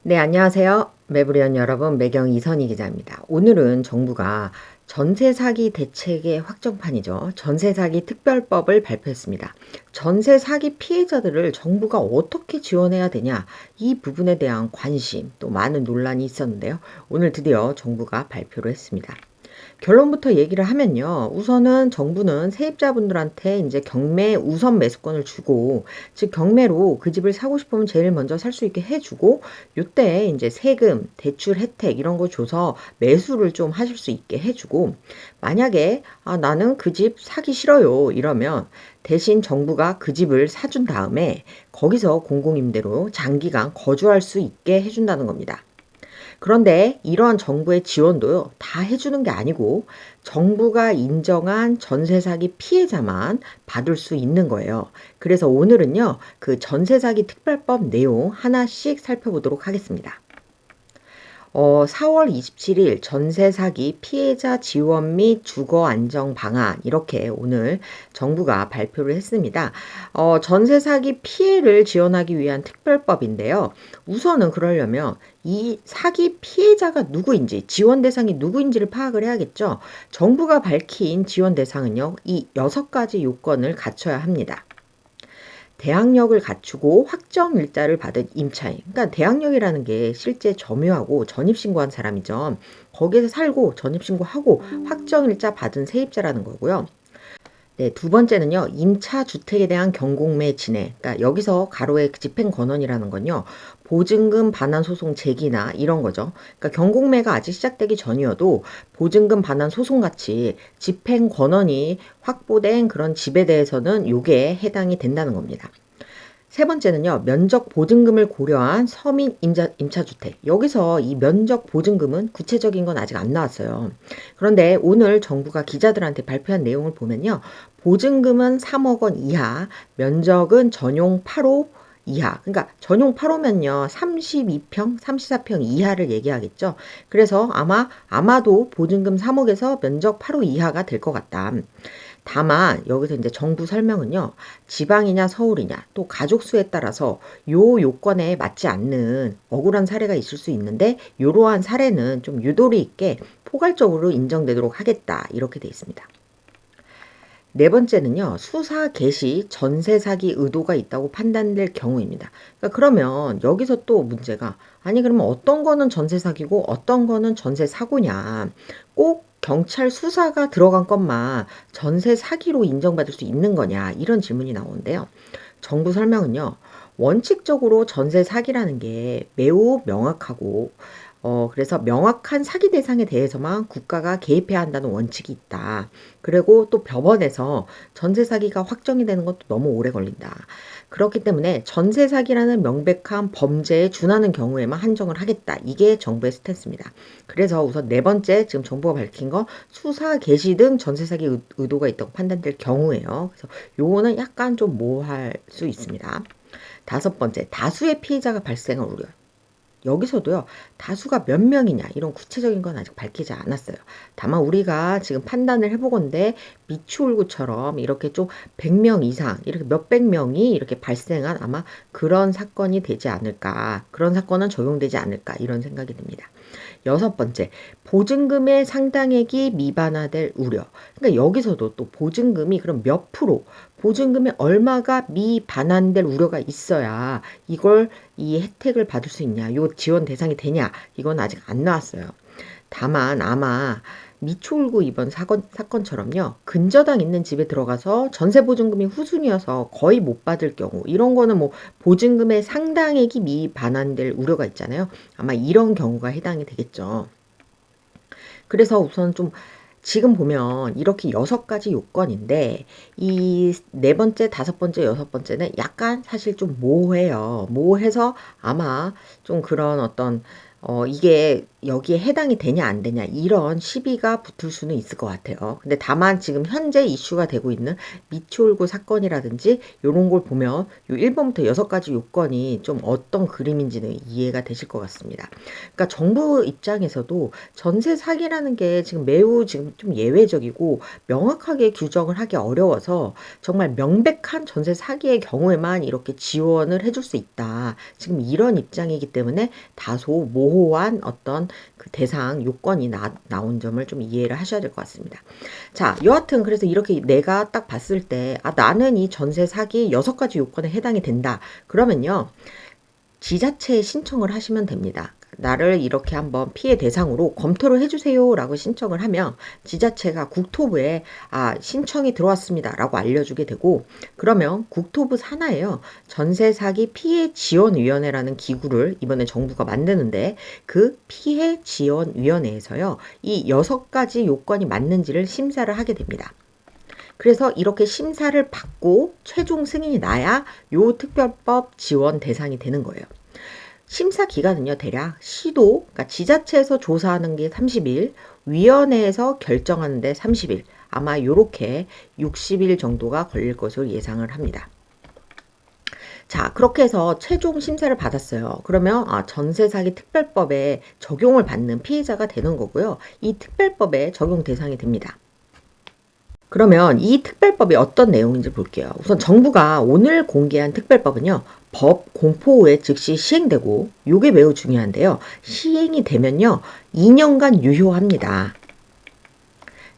네, 안녕하세요. 매부리원 여러분, 매경 이선희 기자입니다. 오늘은 정부가 전세 사기 대책의 확정판이죠. 전세 사기 특별법을 발표했습니다. 전세 사기 피해자들을 정부가 어떻게 지원해야 되냐, 이 부분에 대한 관심, 또 많은 논란이 있었는데요. 오늘 드디어 정부가 발표를 했습니다. 결론부터 얘기를 하면요. 우선은 정부는 세입자분들한테 이제 경매 우선 매수권을 주고, 즉 경매로 그 집을 사고 싶으면 제일 먼저 살 수 있게 해주고, 요때 이제 세금, 대출 혜택 이런 거 줘서 매수를 좀 하실 수 있게 해주고, 만약에 나는 그 집 사기 싫어요 이러면 대신 정부가 그 집을 사준 다음에 거기서 공공임대로 장기간 거주할 수 있게 해준다는 겁니다. 그런데 이러한 정부의 지원도요, 다 해주는 게 아니고 정부가 인정한 전세 사기 피해자만 받을 수 있는 거예요. 그래서 오늘은요, 그 전세 사기 특별법 내용 하나씩 살펴보도록 하겠습니다. 4월 27일 전세 사기 피해자 지원 및 주거 안정 방안 이렇게 오늘 정부가 발표를 했습니다. 전세 사기 피해를 지원하기 위한 특별법인데요. 우선은 그러려면 이 사기 피해자가 누구인지, 지원 대상이 누구인지를 파악을 해야겠죠. 정부가 밝힌 지원 대상은요, 이 6가지 요건을 갖춰야 합니다. 대학력을 갖추고 확정 일자를 받은 임차인. 그러니까 대학력이라는 게 실제 점유하고 전입신고한 사람이죠. 거기에서 살고 전입신고하고 확정 일자 받은 세입자라는 거고요. 네, 두 번째는요, 임차 주택에 대한 경공매 진행. 그러니까 여기서 가로의 집행 권한이라는 건요, 보증금 반환 소송 제기나 이런 거죠. 그러니까 경공매가 아직 시작되기 전이어도 보증금 반환 소송 같이 집행 권한이 확보된 그런 집에 대해서는 요게 해당이 된다는 겁니다. 세 번째는요, 면적 보증금을 고려한 서민 임차주택. 여기서 이 면적 보증금은 구체적인 건 아직 안 나왔어요. 그런데 오늘 정부가 기자들한테 발표한 내용을 보면요, 보증금은 3억 원 이하, 면적은 전용 8호 이하. 그러니까 전용 8호면요, 32평, 34평 이하를 얘기하겠죠. 그래서 아마도 보증금 3억에서 면적 8호 이하가 될 것 같다. 다만 여기서 이제 정부 설명은요, 지방이냐 서울이냐 또 가족 수에 따라서 요 요건에 맞지 않는 억울한 사례가 있을 수 있는데, 이러한 사례는 좀 유도리 있게 포괄적으로 인정되도록 하겠다 이렇게 돼 있습니다. 네 번째는요, 수사 개시 전세 사기 의도가 있다고 판단될 경우입니다. 그러니까 그러면 여기서 또 문제가, 아니 그러면 어떤 거는 전세 사기고 어떤 거는 전세 사고냐, 꼭 경찰 수사가 들어간 것만 전세 사기로 인정받을 수 있는 거냐, 이런 질문이 나오는데요. 정부 설명은요, 원칙적으로 전세 사기라는 게 매우 명확하고, 그래서 명확한 사기 대상에 대해서만 국가가 개입해야 한다는 원칙이 있다. 그리고 또 법원에서 전세 사기가 확정이 되는 것도 너무 오래 걸린다. 그렇기 때문에 전세 사기라는 명백한 범죄에 준하는 경우에만 한정을 하겠다. 이게 정부의 스탠스입니다. 그래서 우선 네 번째, 지금 정부가 밝힌 거 수사 개시 등 전세 사기 의도가 있다고 판단될 경우에요. 그래서 요거는 약간 좀 모호할 수 있습니다. 다섯 번째, 다수의 피해자가 발생할 우려. 여기서도요, 다수가 몇 명이냐 이런 구체적인 건 아직 밝히지 않았어요. 다만 우리가 지금 판단을 해보건대 미추홀구처럼 이렇게 좀 100명 이상, 이렇게 몇백 명이 이렇게 발생한 아마 그런 사건이 되지 않을까, 그런 사건은 적용되지 않을까 이런 생각이 듭니다. 여섯 번째, 보증금의 상당액이 미반화될 우려. 그러니까 여기서도 또 보증금이 그럼 몇 프로, 보증금의 얼마가 미반환될 우려가 있어야 이걸 이 혜택을 받을 수 있냐, 요 지원 대상이 되냐, 이건 아직 안 나왔어요. 다만 아마 미추홀구 이번 사건처럼요, 근저당 있는 집에 들어가서 전세 보증금이 후순위여서 거의 못 받을 경우, 이런 거는 뭐 보증금의 상당액이 미반환될 우려가 있잖아요. 아마 이런 경우가 해당이 되겠죠. 그래서 우선 좀 지금 보면 이렇게 6가지 요건인데, 이 네 번째, 다섯 번째, 여섯 번째는 약간 사실 좀 모호해요. 모호해서 아마 좀 그런 어떤 이게 여기에 해당이 되냐 안 되냐 이런 시비가 붙을 수는 있을 것 같아요. 근데 다만 지금 현재 이슈가 되고 있는 미추홀구 사건이라든지 요런 걸 보면 요 1번부터 6가지 요건이 좀 어떤 그림인지는 이해가 되실 것 같습니다. 그러니까 정부 입장에서도 전세 사기라는 게 지금 매우 지금 좀 예외적이고 명확하게 규정을 하기 어려워서 정말 명백한 전세 사기의 경우에만 이렇게 지원을 해줄 수 있다. 지금 이런 입장이기 때문에 다소 모호한 어떤 그 대상 요건이 나온 점을 좀 이해를 하셔야 될 것 같습니다. 자, 여하튼 그래서 이렇게 내가 딱 봤을 때 나는 이 전세 사기 6가지 요건에 해당이 된다. 그러면요. 지자체에 신청을 하시면 됩니다. 나를 이렇게 한번 피해 대상으로 검토를 해주세요 라고 신청을 하면 지자체가 국토부에 신청이 들어왔습니다 라고 알려주게 되고, 그러면 국토부 산하에요 전세 사기 피해 지원위원회라는 기구를 이번에 정부가 만드는데, 그 피해 지원위원회에서요 이 6가지 요건이 맞는지를 심사를 하게 됩니다. 그래서 이렇게 심사를 받고 최종 승인이 나야 요 특별법 지원 대상이 되는 거예요. 심사 기간은요, 대략 시도, 그러니까 지자체에서 조사하는 게 30일, 위원회에서 결정하는데 30일, 아마 요렇게 60일 정도가 걸릴 것으로 예상을 합니다. 자, 그렇게 해서 최종 심사를 받았어요. 그러면 전세 사기 특별법에 적용을 받는 피해자가 되는 거고요. 이 특별법에 적용 대상이 됩니다. 그러면 이 특별법이 어떤 내용인지 볼게요. 우선 정부가 오늘 공개한 특별법은요. 법 공포 후에 즉시 시행되고, 이게 매우 중요한데요. 시행이 되면요. 2년간 유효합니다.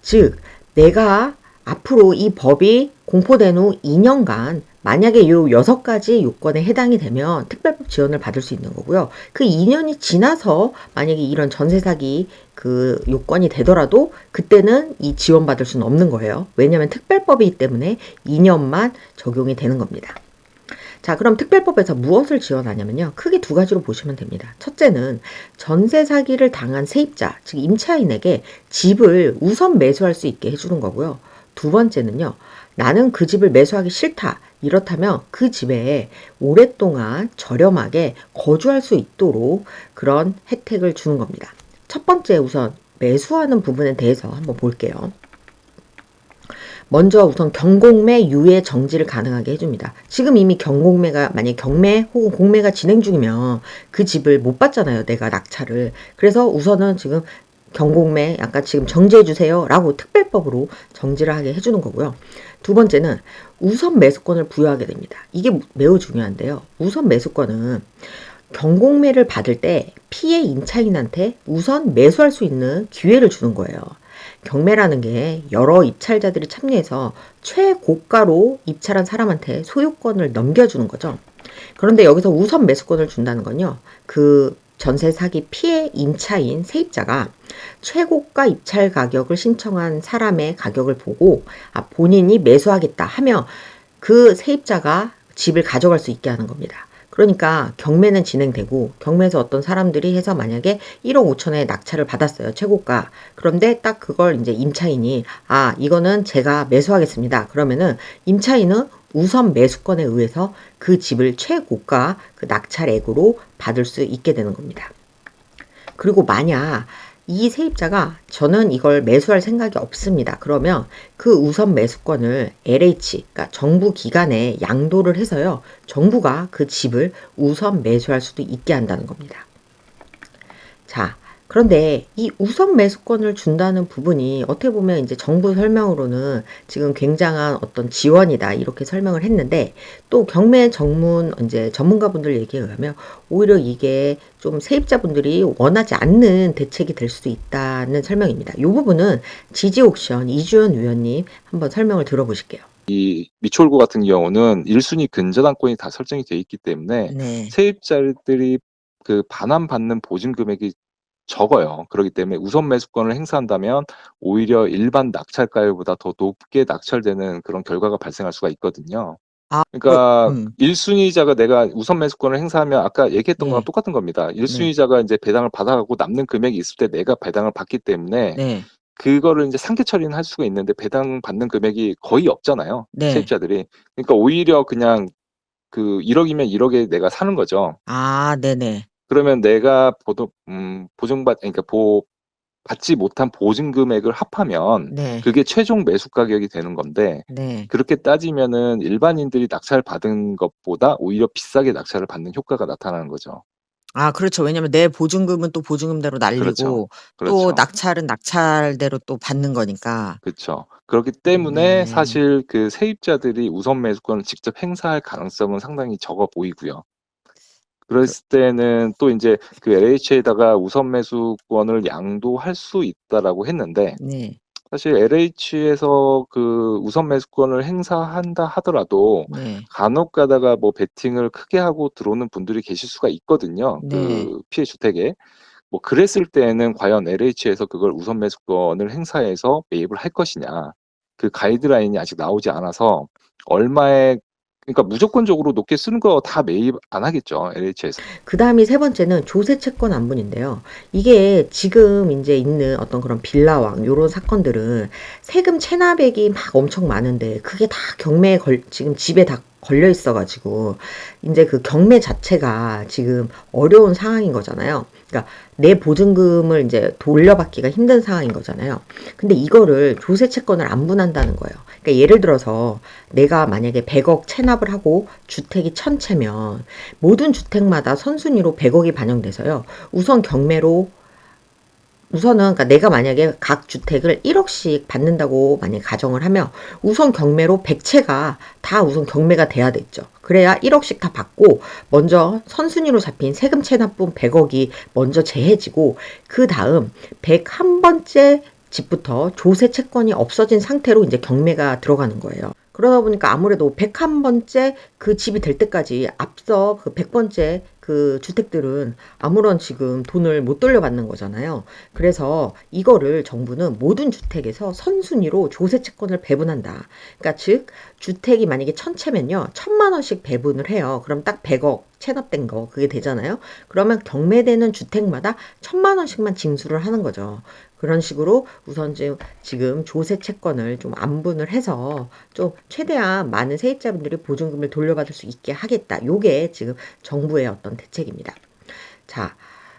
즉 내가 앞으로 이 법이 공포된 후 2년간 만약에 요 6가지 요건에 해당이 되면 특별법 지원을 받을 수 있는 거고요. 그 2년이 지나서 만약에 이런 전세 사기 그 요건이 되더라도 그때는 이 지원받을 수는 없는 거예요. 왜냐하면 특별법이기 때문에 2년만 적용이 되는 겁니다. 자, 그럼 특별법에서 무엇을 지원하냐면요. 크게 2가지로 보시면 됩니다. 첫째는 전세 사기를 당한 세입자, 즉 임차인에게 집을 우선 매수할 수 있게 해주는 거고요. 2번째는요. 나는 그 집을 매수하기 싫다. 이렇다면 그 집에 오랫동안 저렴하게 거주할 수 있도록 그런 혜택을 주는 겁니다. 첫 번째 우선 매수하는 부분에 대해서 한번 볼게요. 먼저 우선 경공매 유예 정지를 가능하게 해줍니다. 지금 이미 경공매가 만약에 경매 혹은 공매가 진행 중이면 그 집을 못 받잖아요. 내가 낙찰을. 그래서 우선은 지금 경공매 약간 지금 정지해주세요 라고 특별법으로 정지를 하게 해주는 거고요. 2번째는 우선 매수권을 부여하게 됩니다. 이게 매우 중요한데요. 우선 매수권은 경공매를 받을 때 피해 임차인한테 우선 매수할 수 있는 기회를 주는 거예요. 경매라는 게 여러 입찰자들이 참여해서 최고가로 입찰한 사람한테 소유권을 넘겨주는 거죠. 그런데 여기서 우선 매수권을 준다는 건요. 그 전세 사기 피해 임차인 세입자가 최고가 입찰 가격을 신청한 사람의 가격을 보고 본인이 매수하겠다 하면 그 세입자가 집을 가져갈 수 있게 하는 겁니다. 그러니까 경매는 진행되고 경매에서 어떤 사람들이 해서 만약에 1억 5천에 낙찰을 받았어요. 최고가. 그런데 딱 그걸 이제 임차인이 이거는 제가 매수하겠습니다. 그러면은 임차인은 우선 매수권에 의해서 그 집을 최고가 그 낙찰액으로 받을 수 있게 되는 겁니다. 그리고 만약 이 세입자가 저는 이걸 매수할 생각이 없습니다. 그러면 그 우선 매수권을 LH, 그러니까 정부 기관에 양도를 해서요. 정부가 그 집을 우선 매수할 수도 있게 한다는 겁니다. 자, 그런데 이 우선 매수권을 준다는 부분이 어떻게 보면 이제 정부 설명으로는 지금 굉장한 어떤 지원이다 이렇게 설명을 했는데, 또 경매 전문 이제 전문가분들 얘기에 의하면 오히려 이게 좀 세입자분들이 원하지 않는 대책이 될 수도 있다는 설명입니다. 이 부분은 지지옥션 이주연 위원님 한번 설명을 들어보실게요. 이 미추홀구 같은 경우는 1순위 근저당권이 다 설정이 돼 있기 때문에 네. 세입자들이 그 반환받는 보증 금액이 적어요. 그렇기 때문에 우선 매수권을 행사한다면 오히려 일반 낙찰가율보다 더 높게 낙찰되는 그런 결과가 발생할 수가 있거든요. 그러니까 1순위자가 내가 우선 매수권을 행사하면 아까 얘기했던 거랑 네. 똑같은 겁니다. 1순위자가 이제 배당을 받아가고 남는 금액이 있을 때 내가 배당을 받기 때문에 네. 그거를 이제 상계 처리는 할 수가 있는데 배당 받는 금액이 거의 없잖아요. 네. 세입자들이. 그러니까 오히려 그냥 그 1억이면 1억에 내가 사는 거죠. 네네. 그러면 내가 그러니까 받지 못한 보증 금액을 합하면 네. 그게 최종 매수 가격이 되는 건데, 네. 그렇게 따지면은 일반인들이 낙찰 받은 것보다 오히려 비싸게 낙찰을 받는 효과가 나타나는 거죠. 아 그렇죠. 왜냐면 내 보증금은 또 보증금대로 그렇죠. 날리고 또 그렇죠. 낙찰은 낙찰대로 또 받는 거니까. 그쵸. 그렇기 때문에 네. 사실 그 세입자들이 우선 매수권을 직접 행사할 가능성은 상당히 적어 보이고요. 그 그랬을 때는 또 인제 그 LH에다가 우선 매수권을 양도할 수 있다라고 했는데, 네. 사실 LH에서 그 우선 매수권을 행사한다 하더라도 네. 간혹 가다가 뭐 베팅을 크게 하고 들어오는 분들이 계실 수가 있거든요, 네. 그 피해 주택에. 뭐 그랬을 때에는 과연 LH에서 그걸 우선 매수권을 행사해서 매입을 할 것이냐. 그 가이드라인이 아직 나오지 않아서 얼마에, 그러니까 무조건적으로 높게 쓰는 거 다 매입 안 하겠죠, LH에서. 그다음이 세 번째는 조세 채권 안분인데요. 이게 지금 인제 있는 어떤 그런 빌라왕 요런 사건들은 세금 체납액이 막 엄청 많은데 그게 다 경매에 지금 집에 다 걸려 있어 가지고 인제 그 경매 자체가 지금 어려운 상황인 거잖아요. 그러니까 내 보증금을 인제 돌려받기가 힘든 상황인 거잖아요. 근데 이거를 조세 채권을 안분한다는 거예요. 그러니까 예를 들어서 내가 만약에 100억 체납을 하고 주택이 1000채면 모든 주택마다 선순위로 100억이 반영돼서요. 우선은 그러니까 내가 만약에 각 주택을 1억씩 받는다고 만약에 가정을 하면 우선 경매로 100채가 다 우선 경매가 돼야 됐죠. 그래야 1억씩 다 받고 먼저 선순위로 잡힌 세금 체납분 100억이 먼저 제해지고 그다음 101번째 집부터 조세 채권이 없어진 상태로 이제 경매가 들어가는 거예요. 그러다 보니까 아무래도 101번째 그 집이 될 때까지 앞서 그 100번째 그 주택들은 아무런 지금 돈을 못 돌려받는 거잖아요. 그래서 이거를 정부는 모든 주택에서 선순위로 조세 채권을 배분한다. 그러니까 즉 주택이 만약에 1000채면요. 1000만 원씩 배분을 해요. 그럼 딱 100억 체납된 거 그게 되잖아요. 그러면 경매되는 주택마다 1000만 원씩만 징수를 하는 거죠. 그런 식으로 우선 지금 조세 채권을 좀 안분을 해서 좀 최대한 많은 세입자분들이 보증금을 돌려받을 수 있게 하겠다. 요게 지금 정부의 어떤 대책입니다. 자,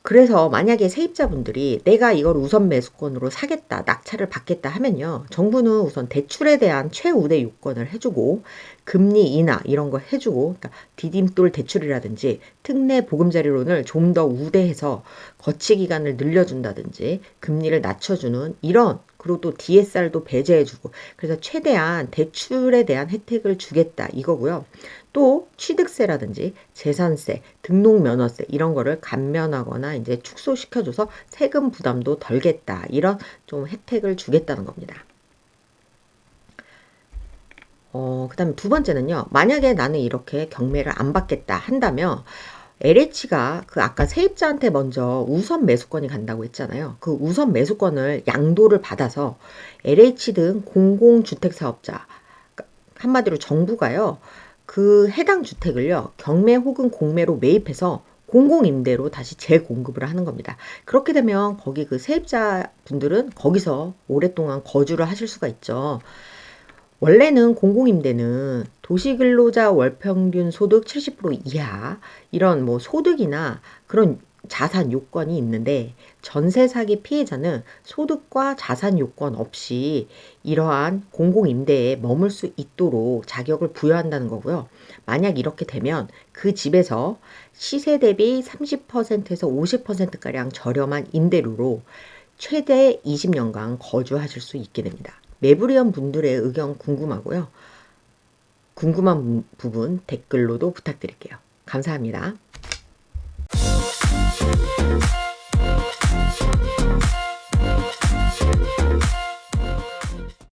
그래서 만약에 세입자분들이 내가 이걸 우선 매수권으로 사겠다, 낙찰을 받겠다 하면요. 정부는 우선 대출에 대한 최우대 요건을 해주고 금리 인하 이런 거 해주고 그러니까 디딤돌 대출이라든지 특례 보금자리론을 좀 더 우대해서 거치 기간을 늘려준다든지 금리를 낮춰주는 이런 그리고 또 DSR도 배제해주고 그래서 최대한 대출에 대한 혜택을 주겠다 이거고요. 또 취득세라든지 재산세, 등록면허세 이런 거를 감면하거나 이제 축소시켜줘서 세금 부담도 덜겠다. 이런 좀 혜택을 주겠다는 겁니다. 그다음에 두 번째는요. 만약에 나는 이렇게 경매를 안 받겠다 한다면 LH가 그 아까 세입자한테 먼저 우선 매수권이 간다고 했잖아요. 그 우선 매수권을 양도를 받아서 LH 등 공공주택 사업자 한마디로 정부가요. 그 해당 주택을요. 경매 혹은 공매로 매입해서 공공임대로 다시 재공급을 하는 겁니다. 그렇게 되면 거기 그 세입자분들은 거기서 오랫동안 거주를 하실 수가 있죠. 원래는 공공임대는 도시근로자 월평균 소득 70% 이하 이런 뭐 소득이나 그런 자산 요건이 있는데 전세 사기 피해자는 소득과 자산 요건 없이 이러한 공공임대에 머물 수 있도록 자격을 부여한다는 거고요. 만약 이렇게 되면 그 집에서 시세 대비 30%에서 50%가량 저렴한 임대료로 최대 20년간 거주하실 수 있게 됩니다. 매부리원 분들의 의견 궁금하고요. 궁금한 부분 댓글로도 부탁드릴게요. 감사합니다.